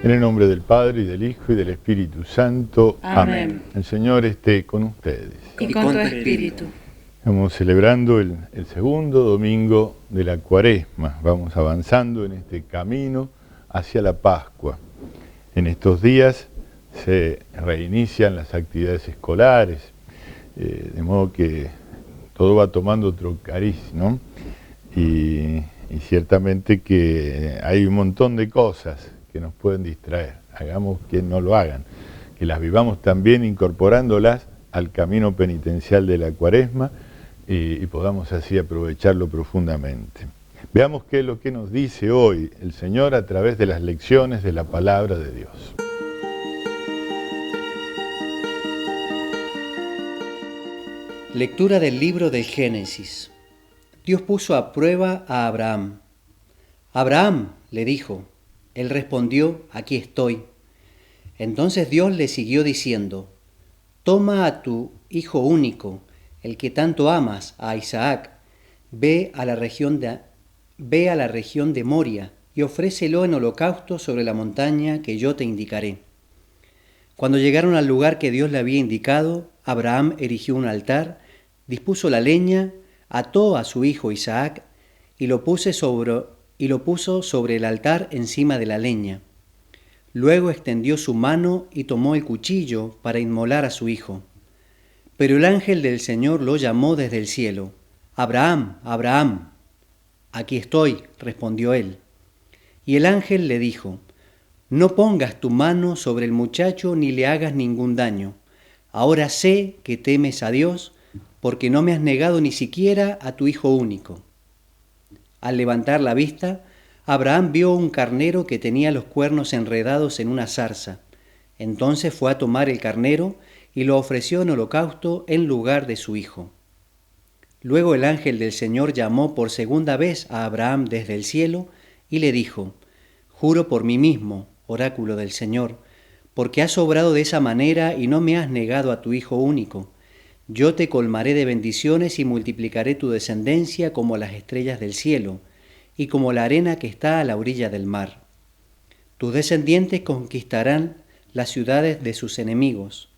En el nombre del Padre, y del Hijo, y del Espíritu Santo. Amén. El Señor esté con ustedes. Y con tu espíritu. Estamos celebrando el segundo domingo de la Cuaresma. Vamos avanzando en este camino hacia la Pascua. En estos días se reinician las actividades escolares, de modo que todo va tomando otro cariz, ¿no? Y ciertamente que hay un montón de cosas que nos pueden distraer. Hagamos que no lo hagan, que las vivamos también incorporándolas al camino penitencial de la Cuaresma y podamos así aprovecharlo profundamente. Veamos qué es lo que nos dice hoy el Señor a través de las lecciones de la Palabra de Dios. Lectura del libro del Génesis. Dios puso a prueba a Abraham. Abraham, le dijo. Él respondió, aquí estoy. Entonces Dios le siguió diciendo, toma a tu hijo único, el que tanto amas, a Isaac, ve a la región de Moria y ofrécelo en holocausto sobre la montaña que yo te indicaré. Cuando llegaron al lugar que Dios le había indicado, Abraham erigió un altar, dispuso la leña, ató a su hijo Isaac y lo puso sobre el altar encima de la leña. Luego extendió su mano y tomó el cuchillo para inmolar a su hijo. Pero el ángel del Señor lo llamó desde el cielo. Abraham, Abraham. Aquí estoy, respondió él. Y el ángel le dijo, no pongas tu mano sobre el muchacho ni le hagas ningún daño. Ahora sé que temes a Dios, porque no me has negado ni siquiera a tu hijo único. Al levantar la vista, Abraham vio un carnero que tenía los cuernos enredados en una zarza. Entonces fue a tomar el carnero y lo ofreció en holocausto en lugar de su hijo. Luego el ángel del Señor llamó por segunda vez a Abraham desde el cielo y le dijo, juro por mí mismo, oráculo del Señor, porque has obrado de esa manera y no me has negado a tu hijo único. Yo te colmaré de bendiciones y multiplicaré tu descendencia como las estrellas del cielo y como la arena que está a la orilla del mar. Tus descendientes conquistarán las ciudades de sus enemigos,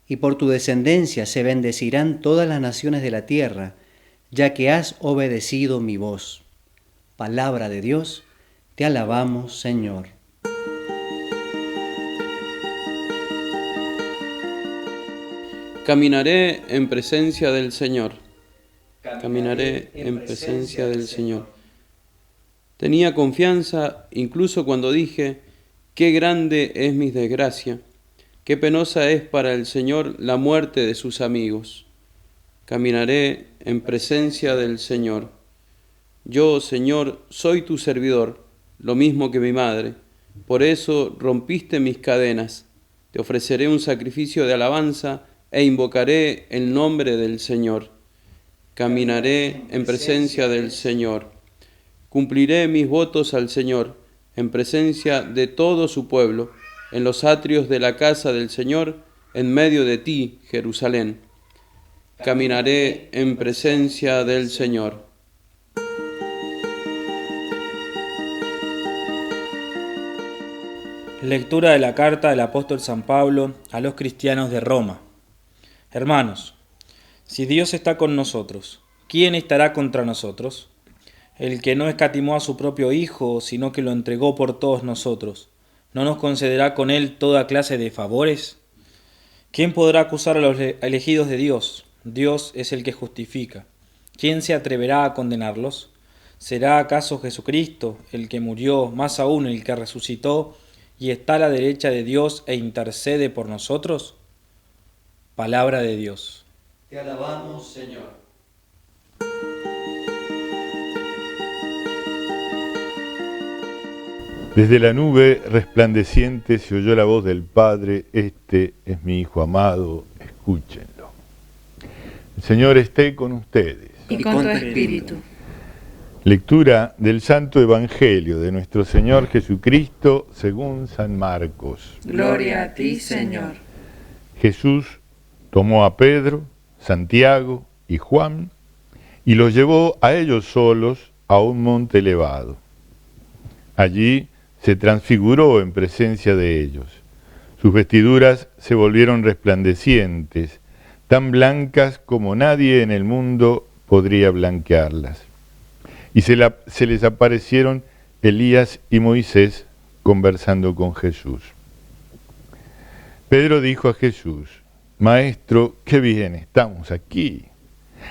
y por tu descendencia se bendecirán todas las naciones de la tierra, ya que has obedecido mi voz. Palabra de Dios, te alabamos, Señor. Caminaré en presencia del Señor. Caminaré en presencia del Señor. Tenía confianza incluso cuando dije, qué grande es mi desgracia, qué penosa es para el Señor la muerte de sus amigos. Caminaré en presencia del Señor. Yo, Señor, soy tu servidor, lo mismo que mi madre. Por eso rompiste mis cadenas. Te ofreceré un sacrificio de alabanza e invocaré el nombre del Señor. Caminaré en presencia del Señor. Cumpliré mis votos al Señor, en presencia de todo su pueblo, en los atrios de la casa del Señor, en medio de ti, Jerusalén. Caminaré en presencia del Señor. Lectura de la carta del apóstol San Pablo a los cristianos de Roma. Hermanos, si Dios está con nosotros, ¿quién estará contra nosotros? El que no escatimó a su propio Hijo, sino que lo entregó por todos nosotros, ¿no nos concederá con él toda clase de favores? ¿Quién podrá acusar a los elegidos de Dios? Dios es el que justifica. ¿Quién se atreverá a condenarlos? ¿Será acaso Jesucristo, el que murió, más aún el que resucitó, y está a la derecha de Dios e intercede por nosotros? Palabra de Dios. Te alabamos, Señor. Desde la nube resplandeciente se oyó la voz del Padre, este es mi Hijo amado, escúchenlo. El Señor esté con ustedes. Y con tu espíritu. Lectura del Santo Evangelio de nuestro Señor Jesucristo según San Marcos. Gloria a ti, Señor. Jesús tomó a Pedro, Santiago y Juan y los llevó a ellos solos a un monte elevado. Allí se transfiguró en presencia de ellos. Sus vestiduras se volvieron resplandecientes, tan blancas como nadie en el mundo podría blanquearlas. Y se les aparecieron Elías y Moisés conversando con Jesús. Pedro dijo a Jesús: Maestro, qué bien, estamos aquí.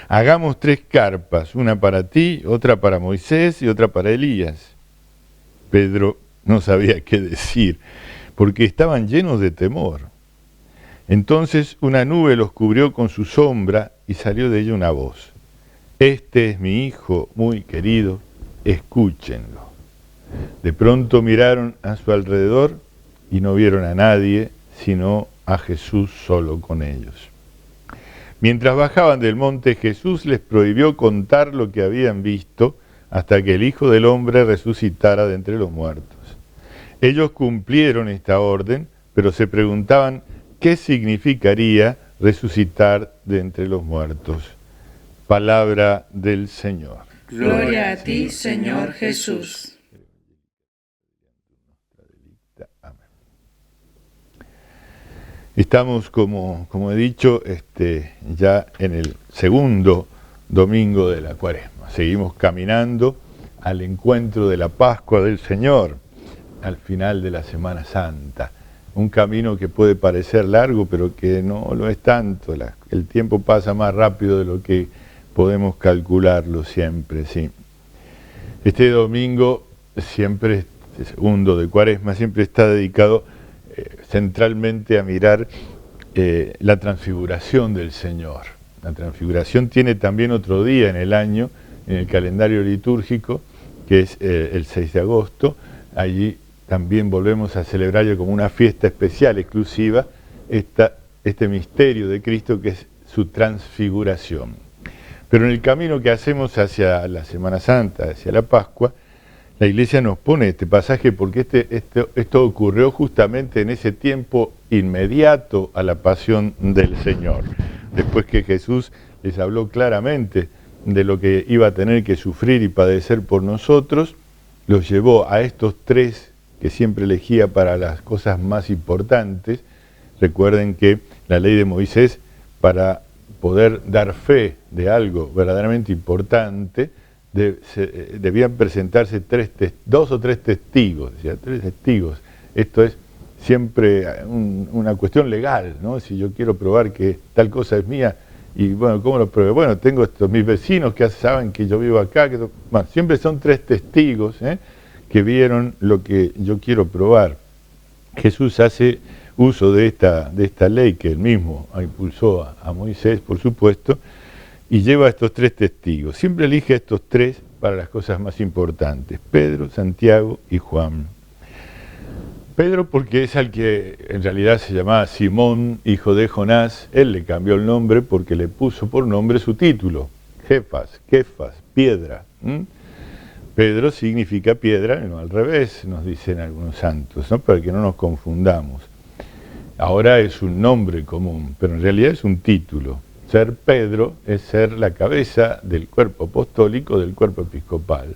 Hagamos 3 carpas, una para ti, otra para Moisés y otra para Elías. Pedro no sabía qué decir, porque estaban llenos de temor. Entonces una nube los cubrió con su sombra y salió de ella una voz: Este es mi Hijo muy querido, escúchenlo. De pronto miraron a su alrededor y no vieron a nadie, sino a Jesús solo con ellos. Mientras bajaban del monte, Jesús les prohibió contar lo que habían visto hasta que el Hijo del Hombre resucitara de entre los muertos. Ellos cumplieron esta orden, pero se preguntaban qué significaría resucitar de entre los muertos. Palabra del Señor. Gloria a ti, Señor Jesús. Estamos, como he dicho, ya en el segundo domingo de la Cuaresma. Seguimos caminando al encuentro de la Pascua del Señor, al final de la Semana Santa. Un camino que puede parecer largo, pero que no lo es tanto. El tiempo pasa más rápido de lo que podemos calcularlo siempre, sí. Este domingo, siempre, este segundo de Cuaresma, siempre está dedicado centralmente a mirar la transfiguración del Señor. La transfiguración tiene también otro día en el año, en el calendario litúrgico, que es el 6 de agosto. Allí también volvemos a celebrar como una fiesta especial, exclusiva, este misterio de Cristo, que es su transfiguración. Pero en el camino que hacemos hacia la Semana Santa, hacia la Pascua, la Iglesia nos pone este pasaje porque esto ocurrió justamente en ese tiempo inmediato a la pasión del Señor. Después que Jesús les habló claramente de lo que iba a tener que sufrir y padecer por nosotros, los llevó a estos 3 que siempre elegía para las cosas más importantes. Recuerden que la ley de Moisés, para poder dar fe de algo verdaderamente importante, debían presentarse 2 o 3 testigos, decía, 3 testigos. Esto es siempre una cuestión legal, ¿no? Si yo quiero probar que tal cosa es mía, y bueno, ¿cómo lo pruebo? Bueno, tengo mis vecinos que saben que yo vivo acá, bueno, siempre son 3 testigos que vieron lo que yo quiero probar. Jesús hace uso de esta ley que él mismo impulsó a Moisés, por supuesto, y lleva a estos 3 testigos. Siempre elige a estos 3 para las cosas más importantes: Pedro, Santiago y Juan. Pedro porque es al que en realidad se llamaba Simón, hijo de Jonás. Él le cambió el nombre porque le puso por nombre su título: Kefas, piedra. Pedro significa piedra, no al revés, nos dicen algunos santos, ¿no? Para que no nos confundamos. Ahora es un nombre común, pero en realidad es un título. Ser Pedro es ser la cabeza del cuerpo apostólico, del cuerpo episcopal.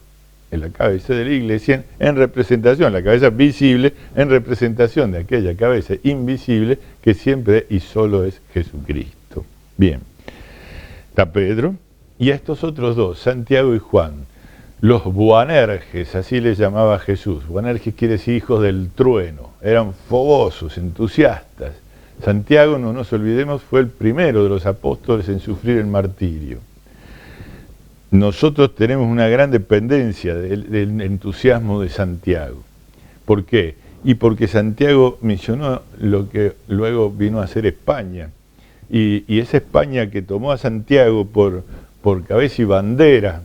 Es la cabeza de la Iglesia en representación, la cabeza visible en representación de aquella cabeza invisible que siempre y solo es Jesucristo. Bien, está Pedro y a estos otros 2, Santiago y Juan, los Boanerges, así les llamaba Jesús. Boanerges quiere decir hijos del trueno, eran fogosos, entusiastas. Santiago, no nos olvidemos, fue el primero de los apóstoles en sufrir el martirio. Nosotros tenemos una gran dependencia del entusiasmo de Santiago. ¿Por qué? Y porque Santiago misionó lo que luego vino a ser España. Y esa España que tomó a Santiago por cabeza y bandera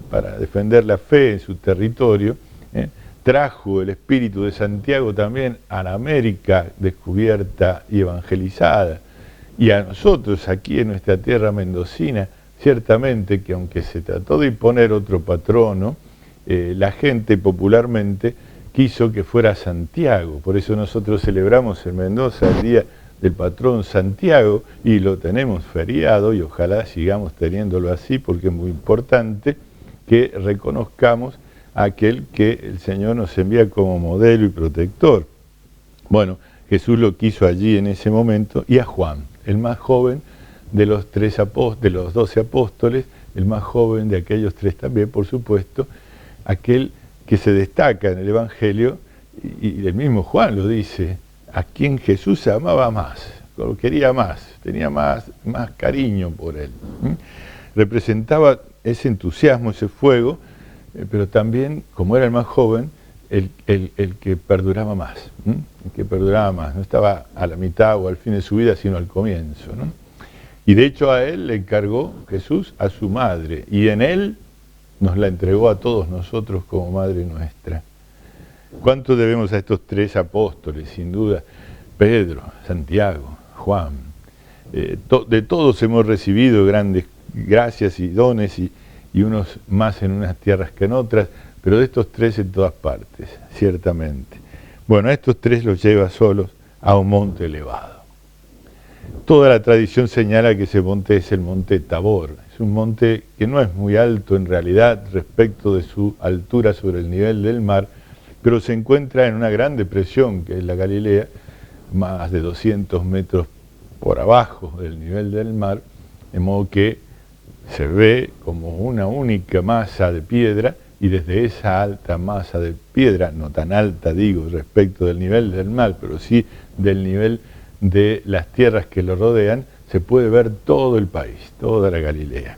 para defender la fe en su territorio, trajo el espíritu de Santiago también a la América descubierta y evangelizada. Y a nosotros aquí en nuestra tierra mendocina, ciertamente que aunque se trató de imponer otro patrono, la gente popularmente quiso que fuera Santiago. Por eso nosotros celebramos en Mendoza el día del patrón Santiago y lo tenemos feriado, y ojalá sigamos teniéndolo así porque es muy importante que reconozcamos a aquel que el Señor nos envía como modelo y protector. Bueno, Jesús lo quiso allí en ese momento, y a Juan, el más joven de los 12 apóstoles, el más joven de aquellos 3 también, por supuesto, aquel que se destaca en el Evangelio, y el mismo Juan lo dice, a quien Jesús amaba más, lo quería más, tenía más cariño por él. Representaba ese entusiasmo, ese fuego, pero también, como era el más joven, el que perduraba más, el que perduraba más, no estaba a la mitad o al fin de su vida, sino al comienzo, ¿no? Y de hecho a él le encargó Jesús a su madre, y en él nos la entregó a todos nosotros como madre nuestra. ¿Cuánto debemos a estos 3 apóstoles? Sin duda, Pedro, Santiago, Juan. De todos hemos recibido grandes gracias y dones, y unos más en unas tierras que en otras, pero de estos 3 en todas partes, ciertamente. Bueno, a estos 3 los lleva solos a un monte elevado. Toda la tradición señala que ese monte es el monte Tabor. Es un monte que no es muy alto en realidad respecto de su altura sobre el nivel del mar, pero se encuentra en una gran depresión, que es la Galilea, más de 200 metros por abajo del nivel del mar, de modo que se ve como una única masa de piedra, y desde esa alta masa de piedra, no tan alta digo respecto del nivel del mar, pero sí del nivel de las tierras que lo rodean, se puede ver todo el país, toda la Galilea.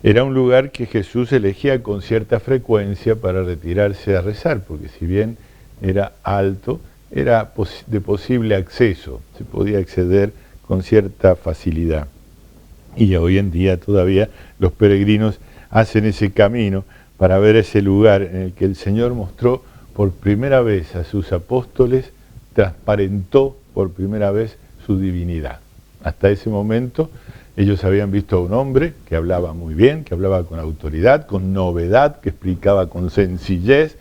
Era un lugar que Jesús elegía con cierta frecuencia para retirarse a rezar, porque si bien era alto, era de posible acceso, se podía acceder con cierta facilidad. Y hoy en día todavía los peregrinos hacen ese camino para ver ese lugar en el que el Señor mostró por primera vez a sus apóstoles, transparentó por primera vez su divinidad. Hasta ese momento ellos habían visto a un hombre que hablaba muy bien, que hablaba con autoridad, con novedad, que explicaba con sencillez,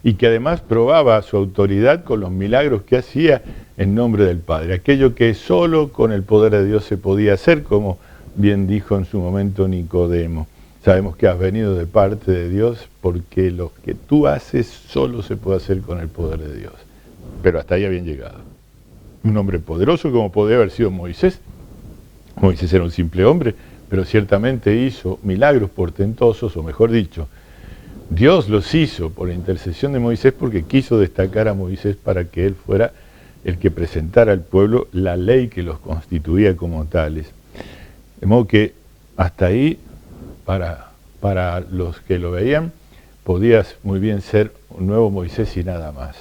y que además probaba su autoridad con los milagros que hacía en nombre del Padre. Aquello que solo con el poder de Dios se podía hacer, como bien dijo en su momento Nicodemo. Sabemos que has venido de parte de Dios, porque lo que tú haces solo se puede hacer con el poder de Dios. Pero hasta ahí habían llegado. Un hombre poderoso como podría haber sido Moisés. Moisés era un simple hombre, pero ciertamente hizo milagros portentosos, o mejor dicho, Dios los hizo por la intercesión de Moisés, porque quiso destacar a Moisés para que él fuera el que presentara al pueblo la ley que los constituía como tales. De modo que hasta ahí, para los que lo veían, podía muy bien ser un nuevo Moisés y nada más.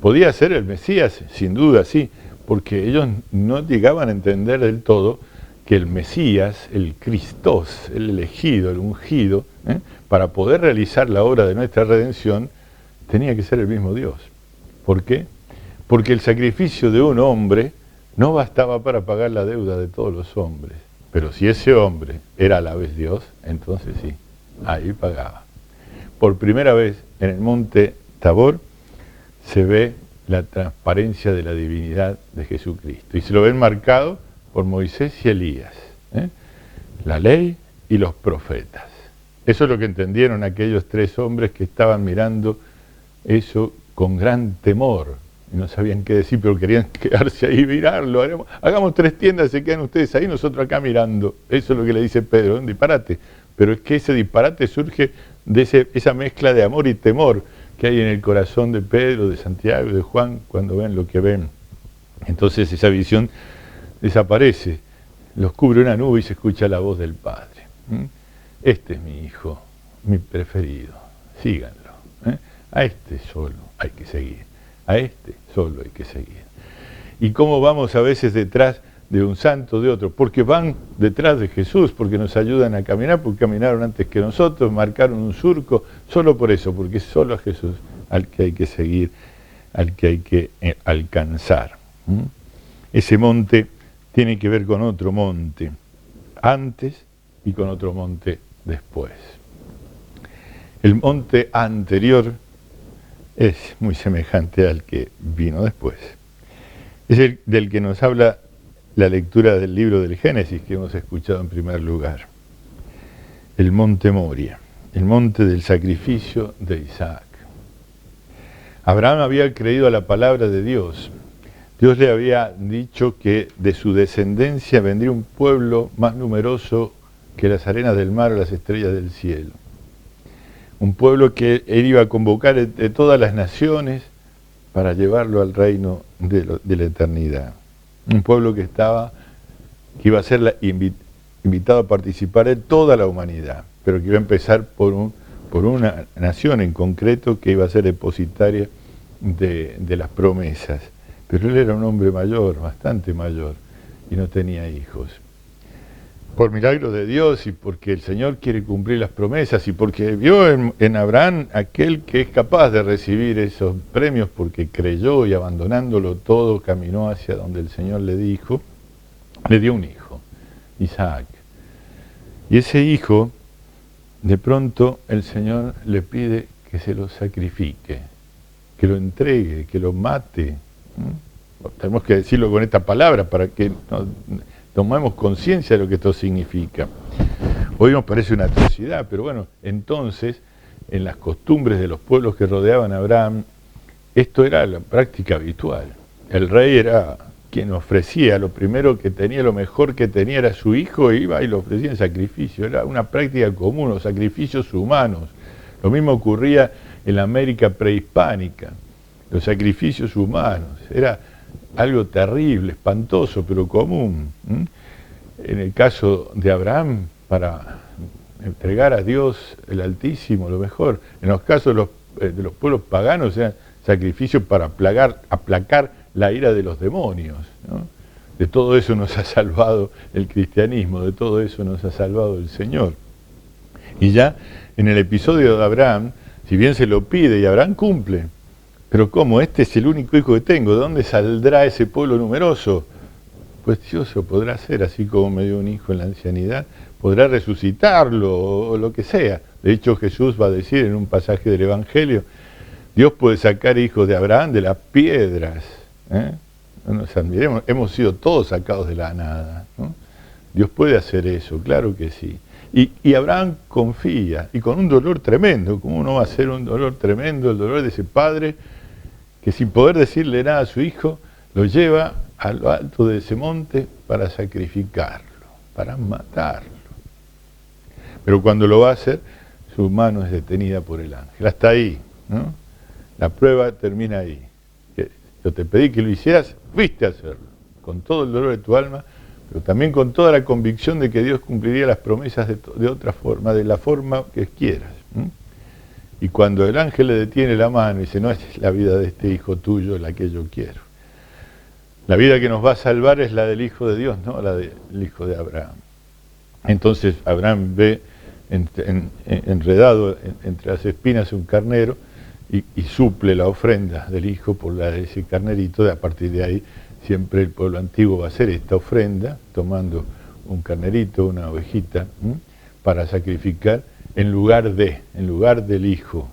Podía ser el Mesías, sin duda, sí, porque ellos no llegaban a entender del todo que el Mesías, el Cristos, el elegido, el ungido, para poder realizar la obra de nuestra redención, tenía que ser el mismo Dios. ¿Por qué? Porque el sacrificio de un hombre no bastaba para pagar la deuda de todos los hombres. Pero si ese hombre era a la vez Dios, entonces sí, ahí pagaba. Por primera vez en el monte Tabor se ve la transparencia de la divinidad de Jesucristo. Y se lo ven marcado por Moisés y Elías, la ley y los profetas. Eso es lo que entendieron aquellos 3 hombres que estaban mirando eso con gran temor. Y no sabían qué decir, pero querían quedarse ahí y mirarlo. Hagamos 3 tiendas, se quedan ustedes ahí, nosotros acá mirando. Eso es lo que le dice Pedro, un disparate. Pero es que ese disparate surge de esa mezcla de amor y temor que hay en el corazón de Pedro, de Santiago y de Juan cuando ven lo que ven. Entonces esa visión desaparece, los cubre una nube y se escucha la voz del Padre. Este es mi hijo, mi preferido, síganlo. A este solo hay que seguir, a este solo hay que seguir. ¿Y cómo vamos a veces detrás de un santo, de otro? Porque van detrás de Jesús, porque nos ayudan a caminar, porque caminaron antes que nosotros, marcaron un surco, solo por eso, porque es solo a Jesús al que hay que seguir, al que hay que alcanzar. Ese monte tiene que ver con otro monte antes y con otro monte después. El monte anterior es muy semejante al que vino después. Es el del que nos habla la lectura del libro del Génesis que hemos escuchado en primer lugar. El monte Moria. el monte del sacrificio de Isaac. Abraham había creído a la palabra de Dios. Dios le había dicho que de su descendencia vendría un pueblo más numeroso que las arenas del mar o las estrellas del cielo. Un pueblo que él iba a convocar de todas las naciones para llevarlo al reino de la eternidad. Un pueblo que iba a ser invitado a participar de toda la humanidad, pero que iba a empezar por una nación en concreto que iba a ser depositaria de las promesas. Pero él era un hombre mayor, bastante mayor, y no tenía hijos. Por milagro de Dios y porque el Señor quiere cumplir las promesas y porque vio en Abraham aquel que es capaz de recibir esos premios porque creyó y abandonándolo todo caminó hacia donde el Señor le dijo, le dio un hijo, Isaac. Y ese hijo, de pronto el Señor le pide que se lo sacrifique, que lo entregue, que lo mate. Tenemos que decirlo con esta palabra para que tomemos conciencia de lo que esto significa. Hoy nos parece una atrocidad, pero bueno, entonces, en las costumbres de los pueblos que rodeaban a Abraham, esto era la práctica habitual. El rey era quien ofrecía, lo primero que tenía, lo mejor que tenía era su hijo, iba y lo ofrecía en sacrificio. Era una práctica común, los sacrificios humanos. Lo mismo ocurría en la América prehispánica, los sacrificios humanos. Era algo terrible, espantoso, pero común. En el caso de Abraham, para entregar a Dios el Altísimo, lo mejor. En los casos de los pueblos paganos, eran sacrificios para aplacar la ira de los demonios, ¿no? De todo eso nos ha salvado el cristianismo, de todo eso nos ha salvado el Señor. Y ya en el episodio de Abraham, si bien se lo pide y Abraham cumple, pero ¿cómo? Este es el único hijo que tengo, ¿de dónde saldrá ese pueblo numeroso? Pues Dios lo podrá hacer, así como me dio un hijo en la ancianidad, podrá resucitarlo o lo que sea. De hecho Jesús va a decir en un pasaje del Evangelio, Dios puede sacar hijos de Abraham de las piedras. No nos admiremos, hemos sido todos sacados de la nada, ¿no? Dios puede hacer eso, claro que sí. Y Abraham confía, y con un dolor tremendo, ¿cómo no va a ser un dolor tremendo? El dolor de ese padre que sin poder decirle nada a su hijo, lo lleva a lo alto de ese monte para sacrificarlo, para matarlo. Pero cuando lo va a hacer, su mano es detenida por el ángel. Hasta ahí, ¿no? La prueba termina ahí. Yo te pedí que lo hicieras, fuiste a hacerlo, con todo el dolor de tu alma, pero también con toda la convicción de que Dios cumpliría las promesas de otra forma, de la forma que quieras. Y cuando el ángel le detiene la mano y dice, no es la vida de este hijo tuyo la que yo quiero. La vida que nos va a salvar es la del Hijo de Dios, no la del Hijo de Abraham. Entonces Abraham ve enredado entre las espinas un carnero, y suple la ofrenda del hijo por la de ese carnerito. A partir de ahí siempre el pueblo antiguo va a hacer esta ofrenda, tomando un carnerito, una ovejita, para sacrificar en lugar del hijo.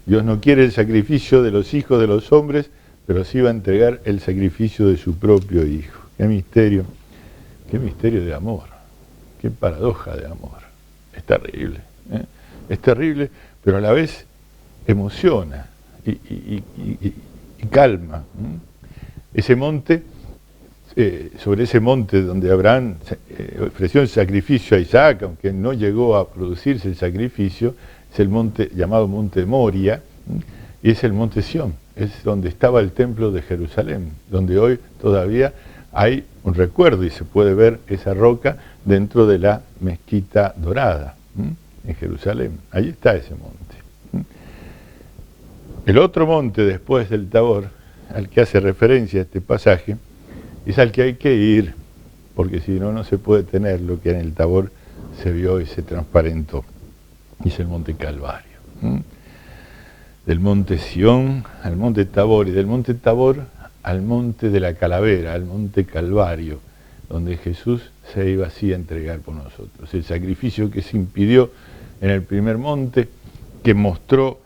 Dios no quiere el sacrificio de los hijos de los hombres, pero sí va a entregar el sacrificio de su propio hijo. Qué misterio de amor, qué paradoja de amor. Es terrible, es terrible, pero a la vez emociona y calma. Ese monte, sobre ese monte donde Abraham ofreció el sacrificio a Isaac, aunque no llegó a producirse el sacrificio, es el monte llamado Monte Moria, y es el monte Sión, es donde estaba el templo de Jerusalén, donde hoy todavía hay un recuerdo y se puede ver esa roca dentro de la mezquita dorada en Jerusalén. Ahí está ese monte. El otro monte después del Tabor, al que hace referencia este pasaje, es al que hay que ir, porque si no, no se puede tener lo que en el Tabor se vio y se transparentó. Y es el monte Calvario. Del monte Sión al monte Tabor, y del monte Tabor al monte de la Calavera, al monte Calvario, donde Jesús se iba así a entregar por nosotros. El sacrificio que se impidió en el primer monte, que mostró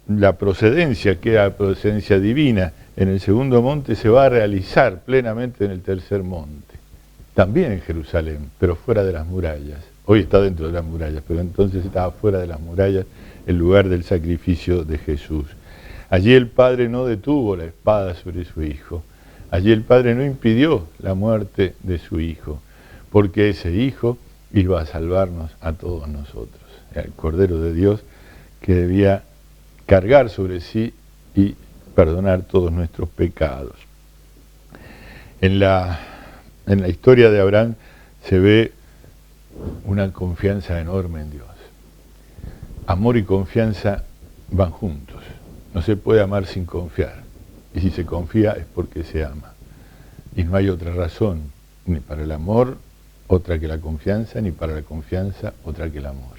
la procedencia, que era la procedencia divina, en el segundo monte se va a realizar plenamente en el tercer monte. También en Jerusalén, pero fuera de las murallas, Hoy está dentro de las murallas, pero entonces estaba fuera de las murallas, el lugar del sacrificio de Jesús. Allí el Padre no detuvo la espada sobre su Hijo. Allí el Padre no impidió la muerte de su Hijo, porque ese Hijo iba a salvarnos a todos nosotros. Era el Cordero de Dios que debía cargar sobre sí y perdonar todos nuestros pecados. En la historia de Abraham se ve una confianza enorme en Dios. Amor y confianza van juntos. No se puede amar sin confiar. Y si se confía es porque se ama. Y no hay otra razón, ni para el amor otra que la confianza, ni para la confianza otra que el amor.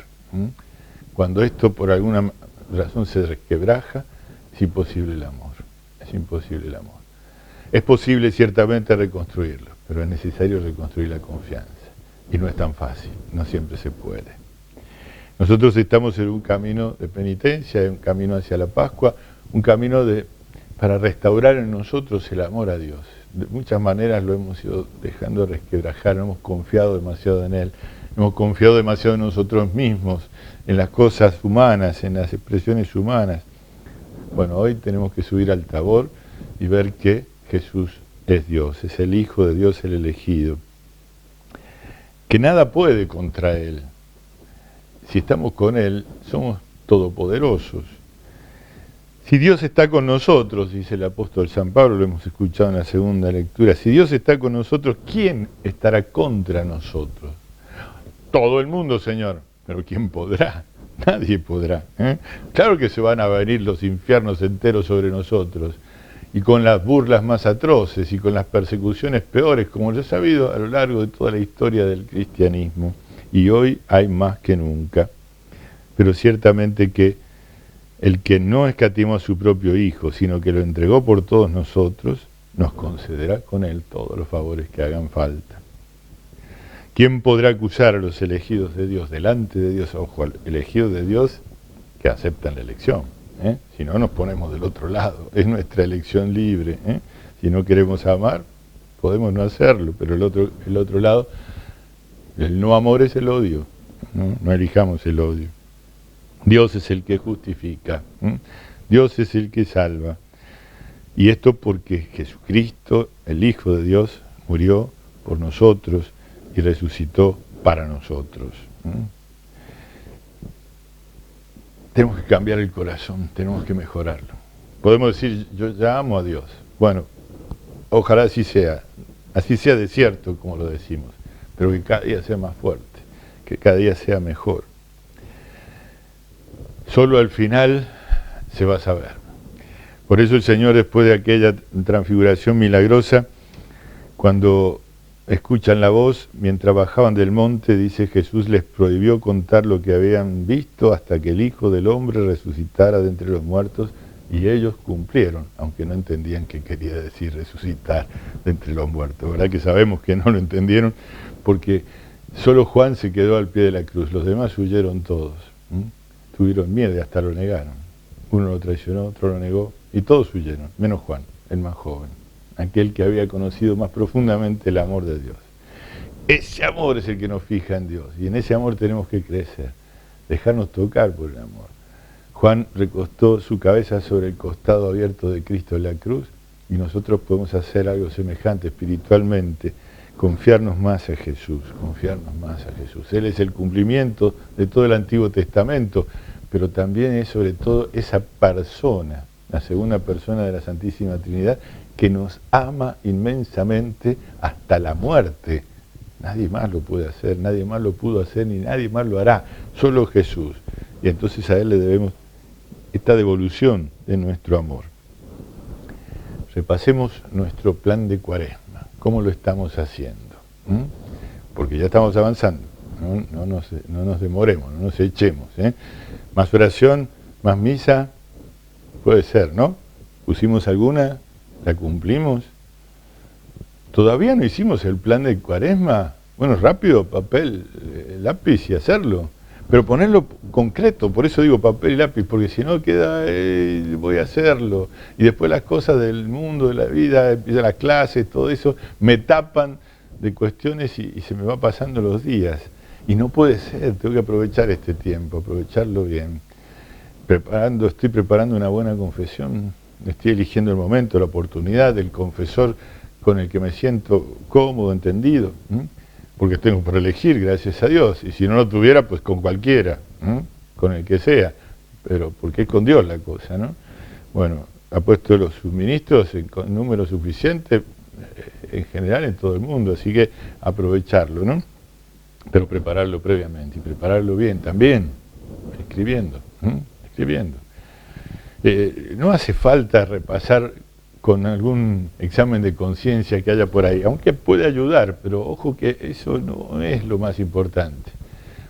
Cuando esto por alguna razón se resquebraja, es imposible el amor. Es imposible el amor. Es posible ciertamente reconstruirlo, pero es necesario reconstruir la confianza. Y no es tan fácil, no siempre se puede. Nosotros estamos en un camino de penitencia, en un camino hacia la Pascua, un camino para restaurar en nosotros el amor a Dios. De muchas maneras lo hemos ido dejando resquebrajar, no hemos confiado demasiado en Él, hemos confiado demasiado en nosotros mismos, en las cosas humanas, en las expresiones humanas. Bueno, hoy tenemos que subir al Tabor y ver que Jesús es Dios, es el Hijo de Dios, el elegido. Que nada puede contra Él. Si estamos con Él, somos todopoderosos. Si Dios está con nosotros, dice el apóstol San Pablo, lo hemos escuchado en la segunda lectura, si Dios está con nosotros, ¿quién estará contra nosotros? Todo el mundo, Señor, pero ¿quién podrá? Nadie podrá. Claro que se van a venir los infiernos enteros sobre nosotros, y con las burlas más atroces, y con las persecuciones peores, como ya se ha habido a lo largo de toda la historia del cristianismo, y hoy hay más que nunca. Pero ciertamente que el que no escatimó a su propio Hijo, sino que lo entregó por todos nosotros, nos concederá con Él todos los favores que hagan falta. ¿Quién podrá acusar a los elegidos de Dios delante de Dios? Ojo, al elegido de Dios que aceptan la elección. Si no, nos ponemos del otro lado. Es nuestra elección libre. Si no queremos amar, podemos no hacerlo, pero el otro lado, el no amor es el odio. No elijamos el odio. Dios es el que justifica. Dios es el que salva. Y esto porque Jesucristo, el Hijo de Dios, murió por nosotros y resucitó para nosotros. Tenemos que cambiar el corazón, tenemos que mejorarlo. Podemos decir, yo ya amo a Dios. Bueno, ojalá así sea de cierto, como lo decimos, pero que cada día sea más fuerte, que cada día sea mejor. Solo al final se va a saber. Por eso el Señor, después de aquella transfiguración milagrosa, cuando escuchan la voz, mientras bajaban del monte, dice, Jesús les prohibió contar lo que habían visto hasta que el Hijo del Hombre resucitara de entre los muertos, y ellos cumplieron, aunque no entendían qué quería decir resucitar de entre los muertos. ¿Verdad que sabemos que no lo entendieron? Porque solo Juan se quedó al pie de la cruz, los demás huyeron todos. Tuvieron miedo y hasta lo negaron. Uno lo traicionó, otro lo negó, y todos huyeron, menos Juan, el más joven, aquel que había conocido más profundamente el amor de Dios. Ese amor es el que nos fija en Dios, y en ese amor tenemos que crecer, dejarnos tocar por el amor. Juan recostó su cabeza sobre el costado abierto de Cristo en la cruz, y nosotros podemos hacer algo semejante espiritualmente, confiarnos más a Jesús, confiarnos más a Jesús. Él es el cumplimiento de todo el Antiguo Testamento, pero también es sobre todo esa persona, la segunda persona de la Santísima Trinidad, que nos ama inmensamente hasta la muerte. Nadie más lo puede hacer, nadie más lo pudo hacer, ni nadie más lo hará, solo Jesús. Y entonces a Él le debemos esta devolución de nuestro amor. Repasemos nuestro plan de Cuaresma. ¿Cómo lo estamos haciendo? Porque ya estamos avanzando. No nos demoremos, no nos echemos. Más oración, más misa, puede ser, ¿no? ¿Pusimos alguna? ¿La cumplimos? ¿Todavía no hicimos el plan de Cuaresma? Bueno, rápido, papel, lápiz y hacerlo. Pero ponerlo concreto, por eso digo papel y lápiz, porque si no queda, voy a hacerlo. Y después las cosas del mundo, de la vida, empiezan las clases, todo eso, me tapan de cuestiones y se me va pasando los días. Y no puede ser, tengo que aprovechar este tiempo, aprovecharlo bien. Estoy preparando una buena confesión, estoy eligiendo el momento, la oportunidad, el confesor con el que me siento cómodo, entendido, porque tengo por elegir, gracias a Dios, y si no lo tuviera, pues con cualquiera, con el que sea, pero porque es con Dios la cosa, ¿no? Bueno, ha puesto los suministros en número suficiente, en general en todo el mundo, así que aprovecharlo, ¿no? Pero prepararlo previamente, y prepararlo bien también, escribiendo. No hace falta repasar con algún examen de conciencia que haya por ahí, aunque puede ayudar, pero ojo que eso no es lo más importante.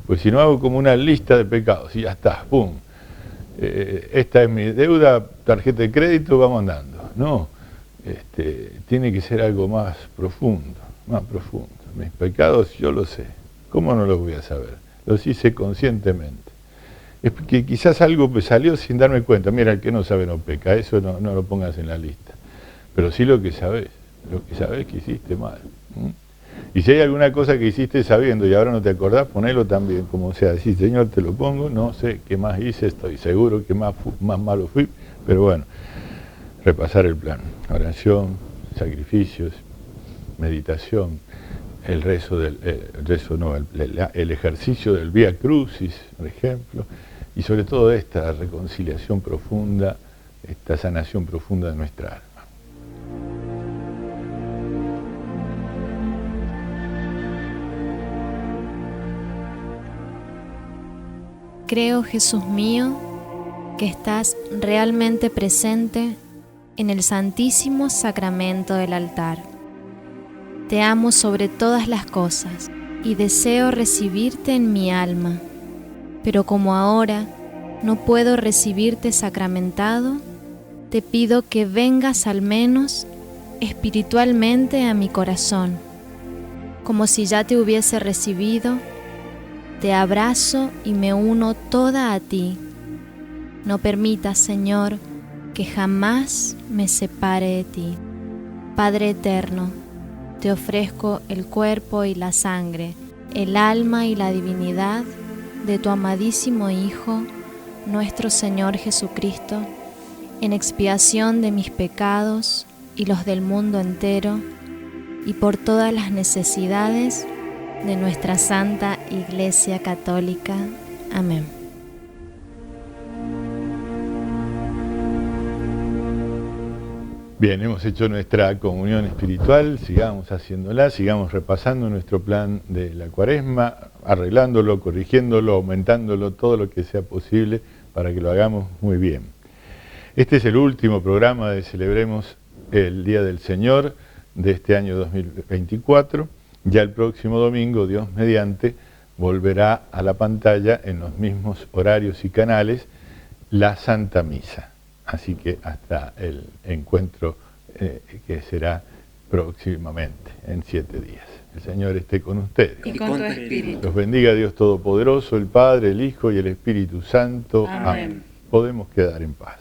Pues si no hago como una lista de pecados y ya está, ¡pum! Esta es mi deuda, tarjeta de crédito, vamos andando. No, tiene que ser algo más profundo, más profundo. Mis pecados yo los sé, ¿cómo no los voy a saber? Los hice conscientemente. Es que quizás algo me salió sin darme cuenta. Mira, el que no sabe no peca, eso no lo pongas en la lista. Pero sí lo que sabes que hiciste mal. Y si hay alguna cosa que hiciste sabiendo y ahora no te acordás, ponelo también, como sea, decir, Señor, te lo pongo, no sé qué más hice, estoy seguro que más malo fui, pero bueno, repasar el plan. Oración, sacrificios, meditación, el ejercicio del Vía Crucis, por ejemplo, y sobre todo esta reconciliación profunda, esta sanación profunda de nuestra alma. Creo, Jesús mío, que estás realmente presente en el Santísimo Sacramento del altar. Te amo sobre todas las cosas y deseo recibirte en mi alma, pero como ahora no puedo recibirte sacramentado, te pido que vengas al menos espiritualmente a mi corazón. Como si ya te hubiese recibido, te abrazo y me uno toda a ti. No permitas, Señor, que jamás me separe de ti. Padre eterno, te ofrezco el cuerpo y la sangre, el alma y la divinidad de tu amadísimo Hijo, nuestro Señor Jesucristo, en expiación de mis pecados y los del mundo entero, y por todas las necesidades de nuestra Santa Iglesia Católica. Amén. Bien, hemos hecho nuestra comunión espiritual, sigamos haciéndola, sigamos repasando nuestro plan de la Cuaresma, arreglándolo, corrigiéndolo, aumentándolo, todo lo que sea posible para que lo hagamos muy bien. Este es el último programa de Celebremos el Día del Señor de este año 2024. Ya el próximo domingo, Dios mediante, volverá a la pantalla en los mismos horarios y canales la Santa Misa. Así que hasta el encuentro que será próximamente, en 7 días. El Señor esté con ustedes. Y con tu espíritu. Los bendiga Dios Todopoderoso, el Padre, el Hijo y el Espíritu Santo. Amén. Podemos quedar en paz.